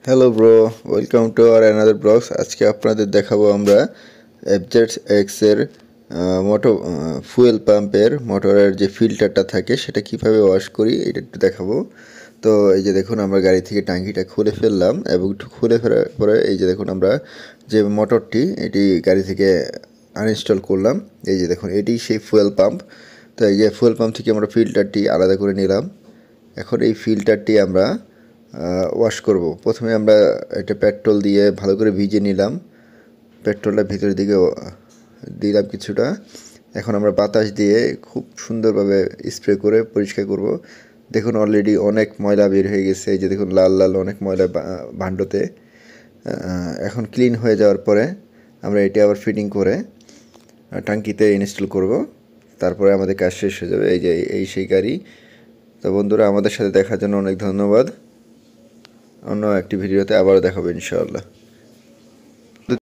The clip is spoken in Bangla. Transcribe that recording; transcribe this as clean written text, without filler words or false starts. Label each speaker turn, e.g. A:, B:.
A: Hello bro, welcome to our another vlogs. আজকে আপনাদের দেখাবো আমরা এফজেড এক্স এর ফুয়েল পাম্পের মোটরের যে ফিল্টারটা থাকে সেটা কিভাবে ওয়াশ করি এটা একটু দেখাবো। তো এই যে দেখুন, আমরা গাড়ি থেকে টাঙ্কিটা খুলে ফেললাম এবং একটু খুলে ফেলার পরে এই যে দেখুন, আমরা যে মোটরটি এটি গাড়ি থেকে আনইনস্টল করলাম। এই যে দেখুন, এটি সেই ফুয়েল পাম্প। তো এই যে ফুয়েল পাম্প থেকে আমরা ফিল্টারটি আলাদা করে নিলাম। এখন এই ফিল্টারটি আমরা ওয়াশ করব। প্রথমে আমরা এটা পেট্রোল দিয়ে ভালো করে ভিজে নিলাম। পেট্রোলটা ভিতরের দিকে দিলাম কিছুটা। এখন আমরা বাতাস দিয়ে খুব সুন্দরভাবে স্প্রে করে পরিষ্কার করব। দেখুন, অলরেডি অনেক ময়লা বের হয়ে গেছে। এই যে দেখুন, লাল লাল অনেক ময়লা ভাণ্ডতে। এখন ক্লিন হয়ে যাওয়ার পরে আমরা এটি আবার ফিটিং করে টাঙ্কিতে ইনস্টল করব। তারপরে আমাদের কাজ শেষ হয়ে যাবে। এই যে সেই গাড়ি। তো বন্ধুরা, আমাদের সাথে দেখার জন্য অনেক ধন্যবাদ। অন্য একটি ভিডিওতে আবারও দেখাবো ইনশাআল্লাহ।